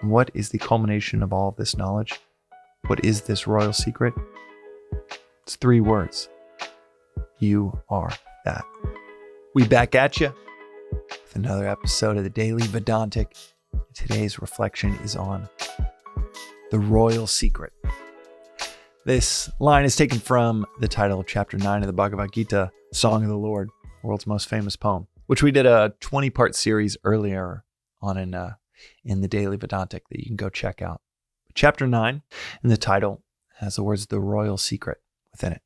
What is the culmination of all of this knowledge? What is this royal secret? It's 3 words. You are that. We back at you with another episode of the Daily Vedantic. Today's reflection is on the royal secret. This line is taken from the title of chapter 9 of the Bhagavad Gita, Song of the Lord, world's most famous poem, which we did a 20-part series earlier on in the Daily Vedantic that you can go check out. Chapter 9 in the title has the words, the royal secret, within it.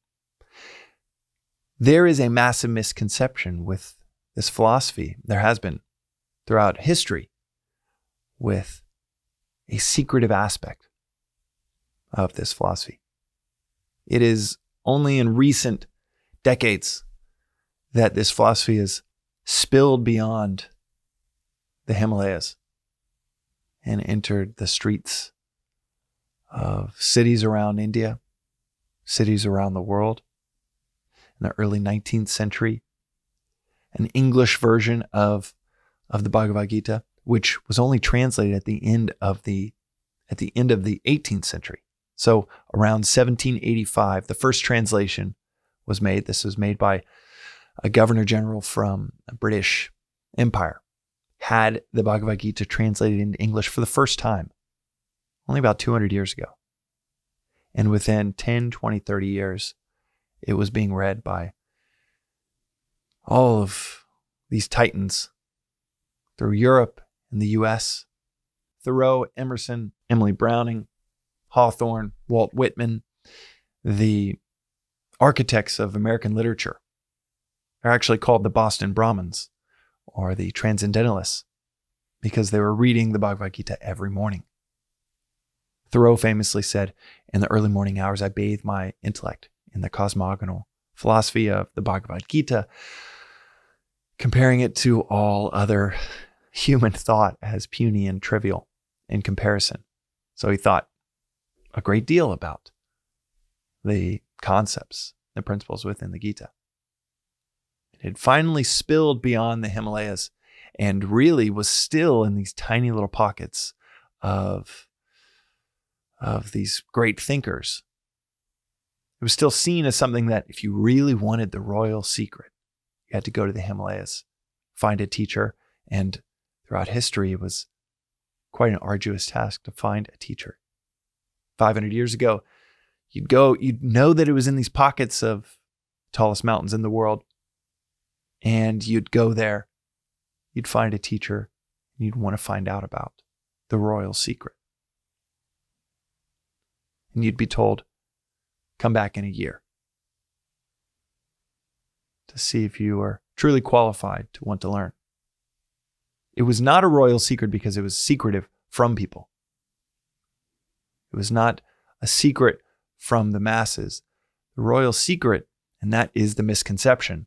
There is a massive misconception with this philosophy. There has been throughout history with a secretive aspect of this philosophy. It is only in recent decades that this philosophy has spilled beyond the Himalayas and entered the streets of cities around India, cities around the world. In the early 19th century, an English version of the Bhagavad Gita, which was only translated at the end of the 18th century. So around 1785, the first translation was made. This was made by a governor general from a British Empire. Had the Bhagavad Gita translated into English for the first time, only about 200 years ago. And within 10, 20, 30 years, it was being read by all of these titans through Europe and the US. Thoreau, Emerson, Emily Browning, Hawthorne, Walt Whitman, the architects of American literature, are actually called the Boston Brahmins or the Transcendentalists because they were reading the Bhagavad Gita every morning. Thoreau famously said, in the early morning hours, I bathe my intellect in the cosmogonal philosophy of the Bhagavad Gita, comparing it to all other human thought as puny and trivial in comparison. So he thought a great deal about the concepts, the principles within the Gita. It had finally spilled beyond the Himalayas and really was still in these tiny little pockets of these great thinkers. It was still seen as something that if you really wanted the royal secret, you had to go to the Himalayas, find a teacher, and throughout history, it was quite an arduous task to find a teacher. 500 years ago, you'd know that it was in these pockets of tallest mountains in the world, and you'd go there, you'd find a teacher, and you'd want to find out about the royal secret. And you'd be told, come back in a year to see if you are truly qualified to want to learn. It was not a royal secret because it was secretive from people. It was not a secret from the masses. The royal secret, and that is the misconception.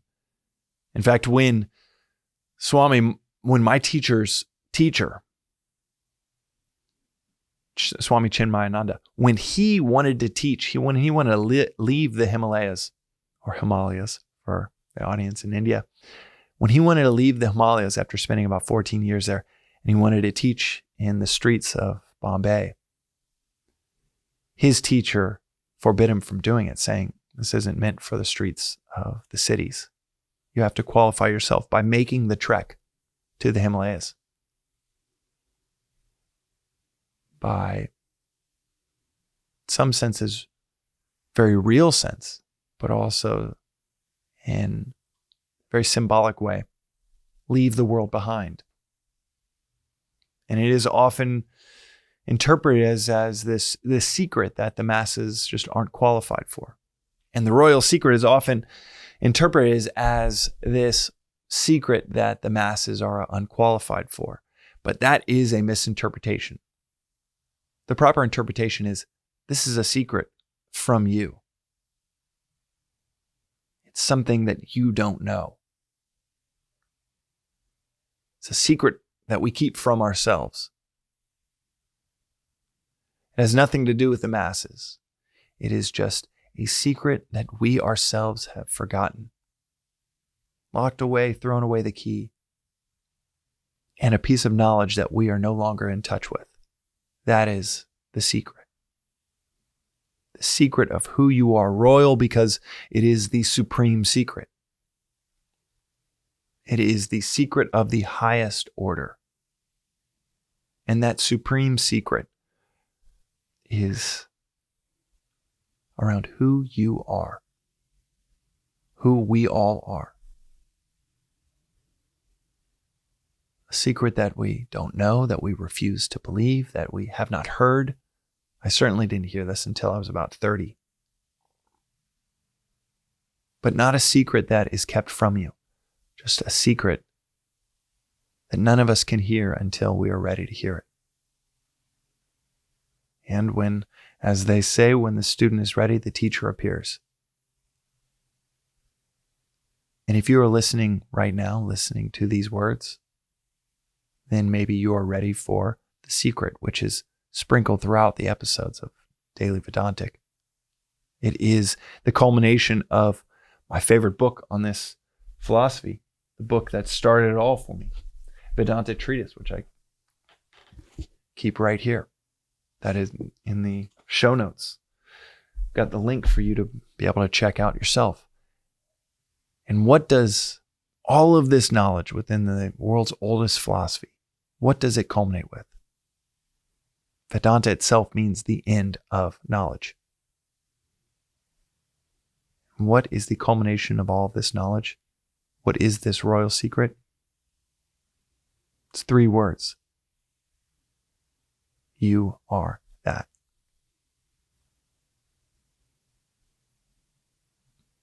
In fact, when my teacher's teacher, Swami Chinmayananda, when he wanted to teach, when he wanted to leave the Himalayas, or Himalayas for the audience in India, when he wanted to leave the Himalayas after spending about 14 years there, and he wanted to teach in the streets of Bombay, his teacher forbid him from doing it, saying, this isn't meant for the streets of the cities. You have to qualify yourself by making the trek to the Himalayas. By some senses, very real sense, but also in a very symbolic way, leave the world behind. And it is often interpreted as this secret that the masses just aren't qualified for. And the royal secret is often interpreted as this secret that the masses are unqualified for. But that is a misinterpretation. The proper interpretation is, this is a secret from you. It's something that you don't know. It's a secret that we keep from ourselves. It has nothing to do with the masses. It is just a secret that we ourselves have forgotten, locked away, thrown away the key, and a piece of knowledge that we are no longer in touch with. That is the secret. The secret of who you are. Royal because it is the supreme secret. It is the secret of the highest order. And that supreme secret is around who you are, who we all are. A secret that we don't know, that we refuse to believe, that we have not heard. I certainly didn't hear this until I was about 30. But not a secret that is kept from you, just a secret that none of us can hear until we are ready to hear it. And when, as they say, when the student is ready, the teacher appears. And if you are listening right now, listening to these words, then maybe you are ready for the secret, which is sprinkled throughout the episodes of Daily Vedantic. It is the culmination of my favorite book on this philosophy, the book that started it all for me, Vedantic Treatise, which I keep right here. That is in the show notes. Got the link for you to be able to check out yourself. And what does all of this knowledge within the world's oldest philosophy, what does it culminate with? Vedanta itself means the end of knowledge. What is the culmination of all of this knowledge? What is this royal secret? It's 3 words. You are that.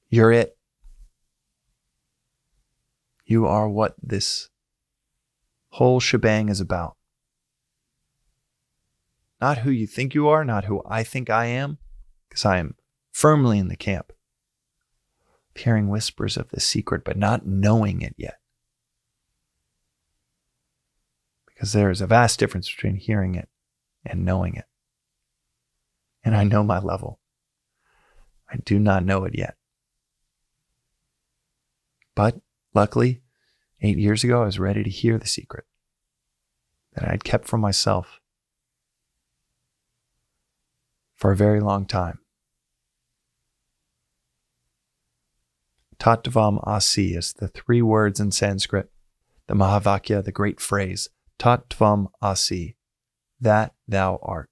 You're it. You are what this whole shebang is about. Not who you think you are, not who I think I am, because I am firmly in the camp of hearing whispers of this secret, but not knowing it yet. Because there is a vast difference between hearing it and knowing it. And I know my level. I do not know it yet. But luckily, 8 years ago, I was ready to hear the secret that I had kept from myself for a very long time. Tattvam asi is the 3 words in Sanskrit, the Mahavakya, the great phrase, Tattvam asi, that thou art.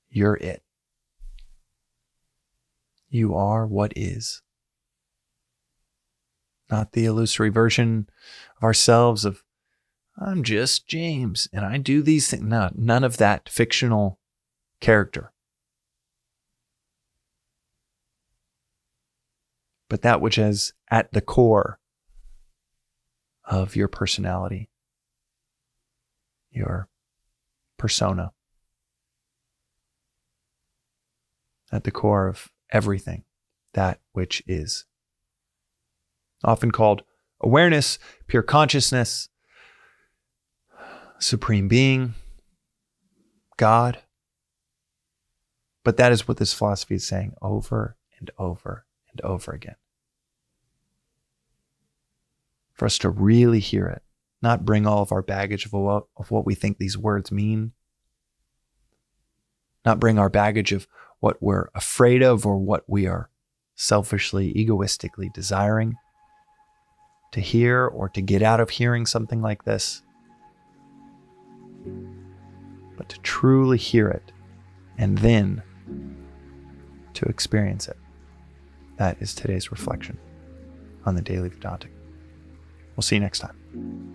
You're it. You are what is. Not the illusory version of ourselves of, I'm just James and I do these things. No, none of that fictional character. But that which is at the core of your personality, your persona, at the core of everything, that which is. Often called awareness, pure consciousness, supreme being, God. But that is what this philosophy is saying over and over and over again. For us to really hear it, not bring all of our baggage of what we think these words mean, not bring our baggage of what we're afraid of or what we are selfishly, egoistically desiring to hear or to get out of hearing something like this, but to truly hear it and then to experience it. That is today's reflection on the Daily Vedantic. We'll see you next time.